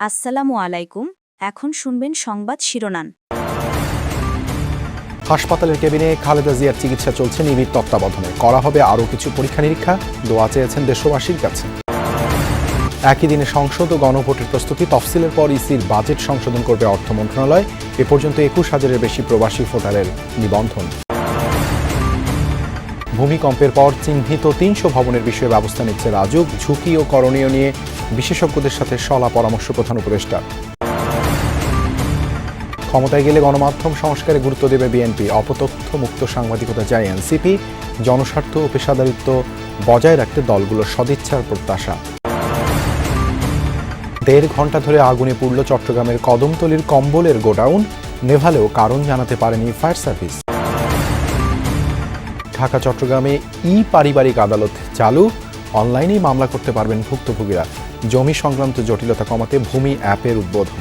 আসসালামু আলাইকুম। এখন শুনবেন সংবাদ শিরোনাম। হাসপাতালের কেবিনে খালেদা জিয়ার চিকিৎসা চলছে নিবিড় তত্ত্বাবধানে। করা হবে আরও কিছু পরীক্ষা নিরীক্ষা, দোয়া চেয়েছেন দেশবাসীর কাছে। একই দিনে সংসদ ও গণভোটের প্রস্তুতি, তফসিলের পর ইসির বাজেট সংশোধন করবে অর্থ মন্ত্রণালয়। এ পর্যন্ত ২১,০০০-এর বেশি প্রবাসী ভোটারের নিবন্ধন। ভূমিকম্পের পর চিহ্নিত ৩০০ ভবনের বিষয়ে ব্যবস্থা নিচ্ছে রাজউক। ঝুঁকি ও করণীয় নিয়ে বিশেষজ্ঞদের সাথে সলা পরামর্শ প্রধান উপদেষ্টা। ক্ষমতায় গেলে গণমাধ্যম সংস্কারে গুরুত্ব দেবে বিএনপি। অপতথ্য মুক্ত সাংবাদিকতা চায় এনসিপি। জনস্বার্থ ও পেশাদারিত্ব বজায় রাখতে দলগুলোর সদিচ্ছার প্রত্যাশা। ১.৫ ঘণ্টা ধরে আগুনে পুড়ল চট্টগ্রামের কদমতলীর কম্বলের গোডাউন। নেভালেও কারণ জানাতে পারেনি ফায়ার সার্ভিস। ঢাকা চট্টগ্রামে পারিবারিক আদালত চালু। অনলাইনেই মামলা করতে পারবেন ভুক্তভোগীরা। জমি সংক্রান্ত জটিলতা কমাতে ভূমি অ্যাপের উদ্বোধন।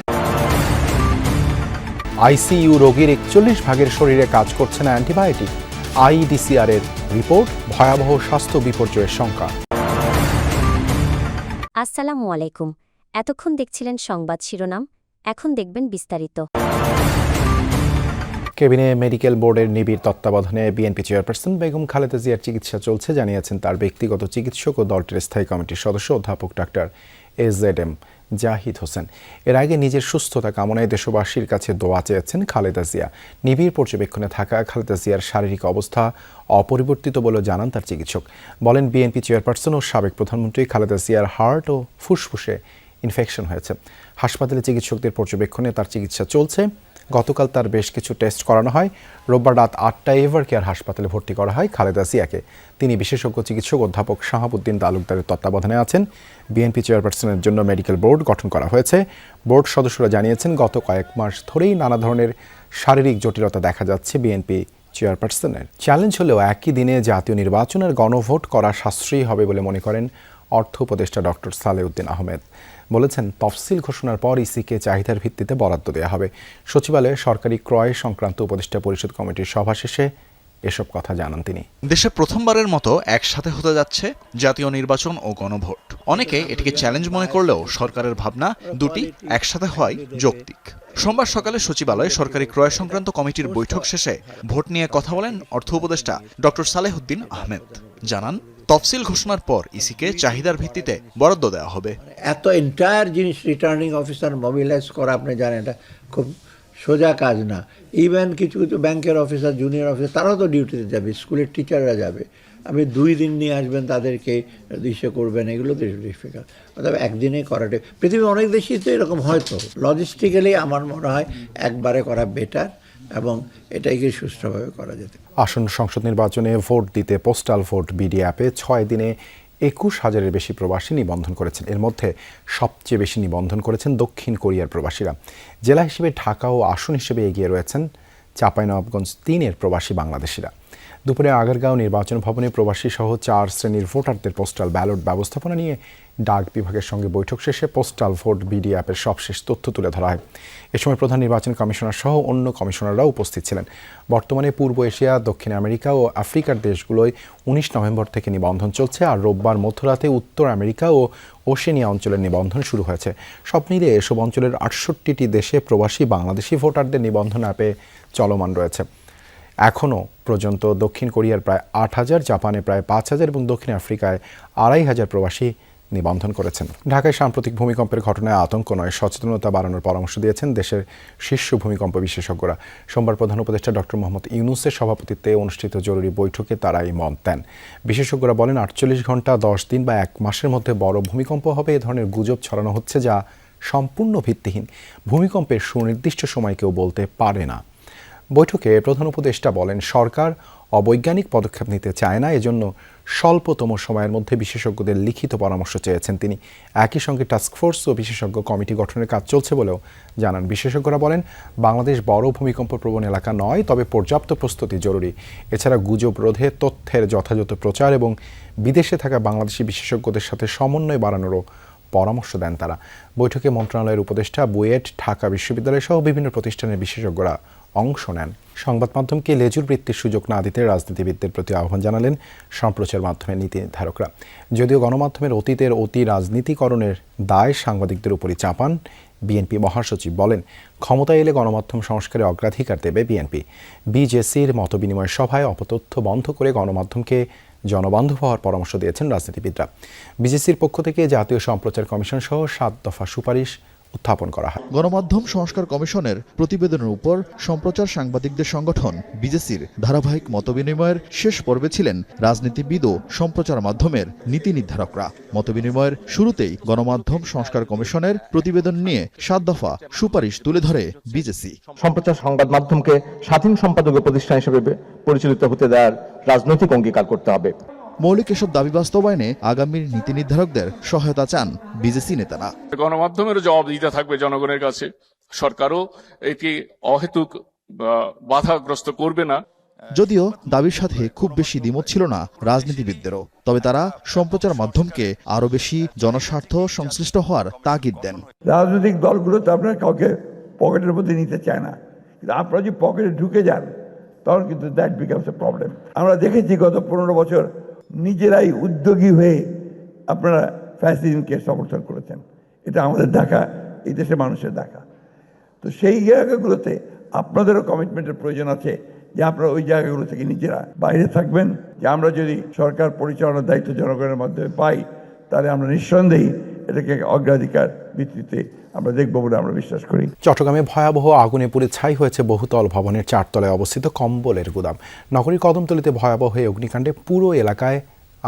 আইসিইউ রোগীর ৪১ ভাগের শরীরে কাজ করছে না অ্যান্টিবায়োটিক। আইডিসিআর এর রিপোর্ট, ভয়াবহ স্বাস্থ্য বিপর্যয়ের শঙ্কা। আসসালামু আলাইকুম। এতক্ষণ দেখছিলেন সংবাদ শিরোনাম, এখন দেখবেন বিস্তারিত। কেবিনে মেডিকেল বোর্ডের নিবিড় তত্ত্বাবধানে বিএনপি চেয়ারপারসন বেগম খালেদা জিয়ার চিকিৎসা চলছে জানিয়েছেন তার ব্যক্তিগত চিকিৎসক ও দলটির স্থায়ী কমিটির সদস্য অধ্যাপক ডাক্তার এজেডএম জাহিদ হোসেন। এর আগে নিজের সুস্থতা কামনায় দেশবাসীর কাছে দোয়া চেয়েছেন খালেদা জিয়া। নিবিড় পর্যবেক্ষণে থাকা খালেদা জিয়ার শারীরিক অবস্থা অপরিবর্তিত বলে জানান তার চিকিৎসক। বলেন, বিএনপি চেয়ারপারসন ও সাবেক প্রধানমন্ত্রী খালেদা জিয়ার হার্ট ও ফুসফুসে ইনফেকশন হয়েছে। হাসপাতালে চিকিৎসকদের পর্যবেক্ষণে তার চিকিৎসা চলছে। গতকাল তার বেশ কিছু টেস্ট করানো হয়। রোববার রাত ৮টায় এভার কেয়ার হাসপাতালে ভর্তি করা হয় খালেদা জিয়াকে। তিনি বিশেষজ্ঞ চিকিৎসক অধ্যাপক শাহাবুদ্দিন তালুকদারের তত্ত্বাবধানে আছেন। বিএনপি চেয়ারপারসনের জন্য মেডিকেল বোর্ড গঠন করা হয়েছে। বোর্ড সদস্যরা জানিয়েছেন, গত কয়েক মাস ধরেই নানা ধরনের শারীরিক জটিলতা দেখা যাচ্ছে বিএনপি চেয়ারপারসনের। চ্যালেঞ্জ হলেও একই দিনে জাতীয় নির্বাচনের গণভোট করা সাশ্রয়ী হবে বলে মনে করেন অর্থ উপদেষ্টা ডক্টর সালেউদ্দিন আহমেদ। বলেছেন, তফসিল ঘোষণার পর ইসিকে চাহিদার ভিত্তিতে বরাদ্দ দেওয়া হবে। সচিবালয়ে সরকারি ক্রয় সংক্রান্ত উপদেষ্টা পরিষদ কমিটির সভা শেষে এসব কথা জানান তিনি। দেশে প্রথমবারের মতো একসাথে হতে যাচ্ছে জাতীয় নির্বাচন ও গণভোট। অনেকে এটিকে চ্যালেঞ্জ মনে করলেও সরকারের ভাবনা দুটি একসাথে হওয়াই যৌক্তিক। সোমবার সকালে সচিবালয়ে সরকারি ক্রয় সংক্রান্ত কমিটির বৈঠক শেষে ভোট নিয়ে কথা বলেন অর্থ উপদেষ্টা ডক্টর সালেহুদ্দিন আহমেদ। জানান, তফসিল ঘোষণার পর ইসিকে চাহিদার ভিত্তিতে বরাদ্দ দেওয়া হবে। এত এন্টায়ার জিনিস রিটার্নিং অফিসার মোবিলাইজ করা, আপনি জানেন, এটা খুব সোজা কাজ না। ইভেন কিছু কিছু ব্যাংকের অফিসার, জুনিয়র অফিসার, তারাও তো ডিউটিতে যাবে, স্কুলের টিচাররা যাবে। আপনি 2 দিন নিয়ে আসবেন, তাদেরকে ইসে করবেন, এগুলো তো ডিফিকাল্ট। অথবা একদিনে করাটা, পৃথিবীর অনেক দেশেই তো এরকম হয়তো। লজিস্টিক্যালি আমার মনে হয় একবারে করা বেটার এবং এটাকে সুষ্ঠুভাবে করা যেতে। আসন্ন সংসদ নির্বাচনে ভোট দিতে পোস্টাল ভোট বিডি অ্যাপে 6 দিনে ২১,০০০-এর বেশি প্রবাসী নিবন্ধন করেছেন। এর মধ্যে সবচেয়ে বেশি নিবন্ধন করেছেন দক্ষিণ কোরিয়ার প্রবাসীরা। জেলা হিসেবে ঢাকা ও আসন হিসেবে এগিয়ে রয়েছেন চাঁপাইনবাবগঞ্জ 3-এর প্রবাসী বাংলাদেশিরা। দুপুরে আগারগাঁও নির্বাচন ভবনে প্রবাসী সহ 4 শ্রেণীর ভোটারদের পোস্টাল ব্যালট ব্যবস্থাপনা নিয়ে ডাক বিভাগের সঙ্গে বৈঠক শেষে পোস্টাল ভোট বিডি অ্যাপের সবশেষ তথ্য তুলে ধরা হয়। এ সময় প্রধান নির্বাচন কমিশনার সহ অন্য কমিশনাররাও উপস্থিত ছিলেন। বর্তমানে পূর্ব এশিয়া, দক্ষিণ আমেরিকা ও আফ্রিকার দেশগুলোয় 19 নভেম্বর থেকে নিবন্ধন চলছে, আর রোববার মধ্যরাতে উত্তর আমেরিকা ও ওশেনিয়া অঞ্চলের নিবন্ধন শুরু হয়েছে। সব মিলিয়ে এসব অঞ্চলের 68টি দেশে প্রবাসী বাংলাদেশি ভোটারদের নিবন্ধন অ্যাপে চলমান রয়েছে। এখনও পর্যন্ত দক্ষিণ কোরিয়ার প্রায় 8,000, জাপানে প্রায় 5,000 এবং দক্ষিণ আফ্রিকায় 2,500 প্রবাসী নিবন্ধন করেছেন। ঢাকায় সাম্প্রতিক ভূমিকম্পের ঘটনায় আতঙ্ক নয়, সচেতনতা বাড়ানোর পরামর্শ দিয়েছেন দেশের শীর্ষ ভূমিকম্প বিশেষজ্ঞরা। সোমবার প্রধান উপদেষ্টা ডক্টর মোহাম্মদ ইউনূসের সভাপতিত্বে অনুষ্ঠিত জরুরি বৈঠকে তারা এই মত দেন। বিশেষজ্ঞরা বলেন, 48 ঘণ্টা, 10 দিন বা 1 মাসের মধ্যে বড় ভূমিকম্প হবে, এ ধরনের গুজব ছড়ানো হচ্ছে যা সম্পূর্ণ ভিত্তিহীন। ভূমিকম্পের সুনির্দিষ্ট সময় কেউ বলতে পারে না। বৈঠকে প্রধান উপদেষ্টা বলেন, সরকার অবৈজ্ঞানিক পদক্ষেপ নিতে চায় না, এজন্য স্বল্পতম সময়ের মধ্যে বিশেষজ্ঞদের লিখিত পরামর্শ চেয়েছেন তিনি। একই সঙ্গে টাস্কফোর্স ও বিশেষজ্ঞ কমিটি গঠনের কাজ চলছে বলেও জানান। বিশেষজ্ঞরা বলেন, বাংলাদেশ বড় ভূমিকম্প প্রবণ এলাকা নয়, তবে পর্যাপ্ত প্রস্তুতি জরুরি। এছাড়া গুজব রোধে তথ্যের যথাযথ প্রচার এবং বিদেশে থাকা বাংলাদেশি বিশেষজ্ঞদের সাথে সমন্বয় বাড়ানোরও পরামর্শ দেন তারা। বৈঠকে মন্ত্রণালয়ের উপদেষ্টা, বুয়েট, ঢাকা বিশ্ববিদ্যালয় সহ বিভিন্ন প্রতিষ্ঠানের বিশেষজ্ঞরা অংশ নেন। সংবাদ মাধ্যমকে লেজুর বৃত্তির সুযোগ না দিতে রাজনীতিবিদদের প্রতি আহ্বান জানালেন সম্প্রচার মাধ্যমের নীতি নির্ধারকরা। যদিও গণমাধ্যমের অতীতের অতি রাজনীতিকরণের দায় সাংবাদিকদের উপরই চাপান, বিএনপি মহাসচিব বলেন, ক্ষমতায় এলে গণমাধ্যম সংস্কারে অগ্রাধিকার দেবে বিএনপি। বিজেসির মতবিনিময় সভায় অপতথ্য বন্ধ করে গণমাধ্যমকে জনবান্ধব হওয়ার পরামর্শ দিয়েছেন রাজনীতিবিদরা। বিজেসির পক্ষ থেকে জাতীয় সম্প্রচার কমিশন সহ 7 দফা সুপারিশ উত্থাপন করা হয়। গণমাধ্যম সংস্কার কমিশনের প্রতিবেদনের উপর সম্প্রচার সাংবাদিকদের সংগঠন বিজেসির ধারাবাহিক মতবিনিময়ের শেষ পর্বে ছিলেন রাজনীতিবিদ ও সম্প্রচার মাধ্যমের নীতি নির্ধারকরা। মতবিনিময়ের শুরুতেই গণমাধ্যম সংস্কার কমিশনের প্রতিবেদন নিয়ে 7 দফা সুপারিশ তুলে ধরে বিজেসি। সম্প্রচার সংবাদ মাধ্যমকে স্বাধীন সম্পাদকীয় প্রতিষ্ঠান হিসেবে পরিচালিত হতে দেওয়ার রাজনৈতিক অঙ্গীকার করতে হবে। মৌলিক এসব দাবি বাস্তবায়নে আগামীর নীতি নির্ধারকদের সহায়তা চান বিজেসি নেতারা। গণমাধ্যমেরও জবাব দিতে থাকবে জনগণের কাছে, সরকারও এটি অহেতুক বাধাগ্রস্ত করবে না। যদিও দাবির সাথে খুব বেশি দ্বিমত ছিল না রাজনীতিবিদদেরও, তবে তারা সম্প্রচার মাধ্যমকে আরো বেশি জনস্বার্থ সংশ্লিষ্ট হওয়ার তাগিদ দেন। রাজনৈতিক দলগুলো তো আপনার কাউকে পকেটের মধ্যে নিতে চায় না, কিন্তু আপনারা যদি পকেটে ঢুকে যান তখন কিন্তু দ্যাট বিকামস এ প্রবলেম। আমরা দেখেছি গত 15 বছর নিজেরাই উদ্যোগী হয়ে আপনারা ফ্যাসিজমকে সমর্থন করেছেন। এটা আমাদের দেখা, এই দেশের মানুষের দেখা। তো সেই জায়গাগুলোতে আপনাদেরও কমিটমেন্টের প্রয়োজন আছে যে আপনারা ওই জায়গাগুলো থেকে নিজেরা বাইরে থাকবেন। যে আমরা যদি সরকার পরিচালনার দায়িত্ব জনগণের মাধ্যমে পাই, তাহলে আমরা নিঃসন্দেহে এটাকে অগ্রাধিকার ভিত্তিতে আমরা দেখব বলে আমরা বিশ্বাস করি। চট্টগ্রামে ভয়াবহ আগুনে পুড়ে ছাই হয়েছে বহুতল ভবনের 4 তলায় অবস্থিত কম্বলের গুদাম। নগরীর কদমতলীতে ভয়াবহ এই অগ্নিকাণ্ডে পুরো এলাকায়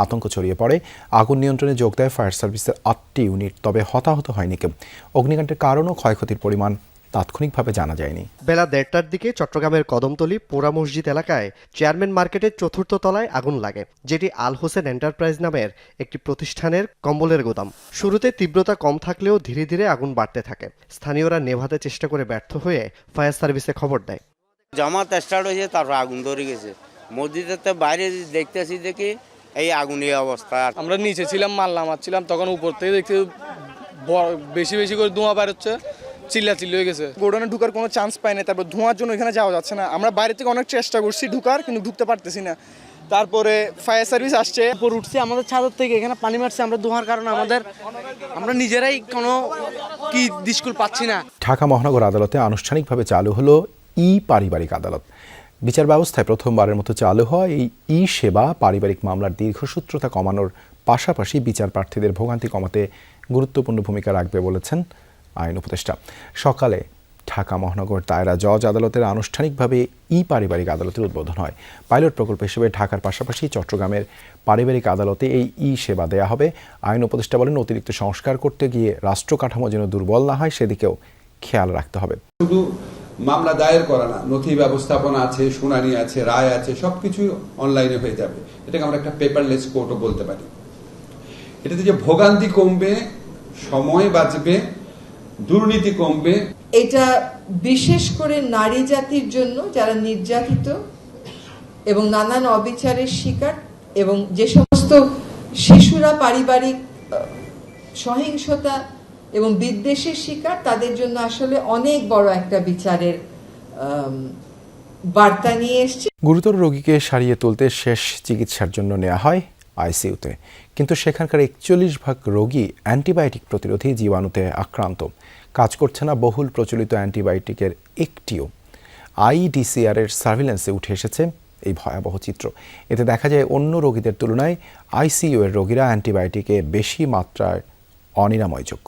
আতঙ্ক ছড়িয়ে পড়ে। আগুন নিয়ন্ত্রণে যোগ দেয় ফায়ার সার্ভিসের 8টি ইউনিট, তবে হতাহত হয়নি কেউ। অগ্নিকাণ্ডের কারণ ও ক্ষয়ক্ষতির পরিমাণ তাৎক্ষণিকভাবে জানা যায়নি। বেলা 1:30টার দিকে চট্টগ্রামের কদমতলী পোড়া মসজিদ এলাকায় চেয়ারম্যান মার্কেটের 4র্থ তলায় আগুন লাগে, যেটি আল হোসেন এন্টারপ্রাইজ নামের একটি প্রতিষ্ঠানের কম্বলের গোদাম। শুরুতে তীব্রতা কম থাকলেও ধীরে ধীরে আগুন বাড়তে থাকে। স্থানীয়রা নেভাতে চেষ্টা করে ব্যর্থ হয়ে ফায়ার সার্ভিসে খবর দেয়। জামাত স্টার্ট হয়েছে, তারপর আগুন ধরে গেছে। মসজিদের বাইরে দেখতেছি দেখি এই আগুনের অবস্থা। আমরা নিচে ছিলাম, মাল নামাচ্ছিলাম, তখন উপর থেকে দেখতে বেশি বেশি করে ধোঁয়া বের হচ্ছে, চিল্লাচিল্লি হয়ে গেছে। গোডাউনে ঢুকার কোনো চান্স পাই না, তারপর ধোঁয়ার জন্য এখানে যাওয়া যাচ্ছে না। আমরা বাইরে থেকে অনেক চেষ্টা করছি ঢুকার, কিন্তু ঢুকতে পারতেছি না। তারপরে ফায়ার সার্ভিস আসছে, উপর উঠছে আমাদের ছাদের থেকে, এখানে পানি মারছে। আমরা ধোঁয়ার কারণে আমরা নিজেরাই কোনো কি দিশকুল পাচ্ছি না। ঢাকা মহানগর আদালতে আনুষ্ঠানিকভাবে চালু হলো পারিবারিক আদালত। বিচার ব্যবস্থায় প্রথমবারের মতো চালু হয় এই সেবা পারিবারিক মামলার দীর্ঘসূত্রতা কমানোর পাশাপাশি বিচার প্রার্থীদের ভোগান্তি কমাতে গুরুত্বপূর্ণ ভূমিকা রাখবে বলেছেন আইন উপদেষ্টা। সকালে ঢাকা মহানগর দায়রা জজ আদালতের আনুষ্ঠানিকভাবে পারিবারিক আদালতের উদ্বোধন হয়। পাইলট প্রকল্প হিসেবে ঢাকার পাশাপাশি চট্টগ্রামের পারিবারিক আদালতে এই সেবা দেয়া হবে। আইন উপদেষ্টা বলেন, অতিরিক্ত সংস্কার করতে গিয়ে রাষ্ট্র কাঠামো যেন দুর্বল না হয়, সেদিকেও খেয়াল রাখতে হবে। শুধু মামলা দায়ের করা না, নথি ব্যবস্থাপনা আছে, শুনানি আছে, রায় আছে, সবকিছু অনলাইনে হয়ে যাবে। এটাকে আমরা একটা পেপারলেস কোর্টও বলতে পারি। এটাতে যে ভোগান্তি কমবে, সময় বাঁচবে, দুর্নীতি কমবে। এটা বিশেষ করে নারী জাতির জন্য, যারা নির্যাতিত এবং নানান অবিচারের শিকার, এবং যে সমস্ত শিশুরা পারিবারিক সহিংসতা এবং বিদ্বেষের শিকার, তাদের জন্য আসলে অনেক বড় একটা বিচারের বার্তা নিয়ে এসছে। গুরুতর রোগীকে সারিয়ে তুলতে শেষ চিকিৎসার জন্য নেওয়া হয় আইসিইউতে, কিন্তু সেখানকার 41% রোগী অ্যান্টিবায়োটিক প্রতিরোধী জীবাণুতে আক্রান্ত। কাজ করছে না বহুল প্রচলিত অ্যান্টিবায়োটিকের একটিও। আইডিসিআর এর সার্ভিল্যান্সে উঠে এসেছে এই ভয়াবহ চিত্র। এতে দেখা যায় অন্য রোগীদের তুলনায় আইসিইউ এর রোগীরা অ্যান্টিবায়োটিকে বেশি মাত্রায় অনিরাময়যোগ্য।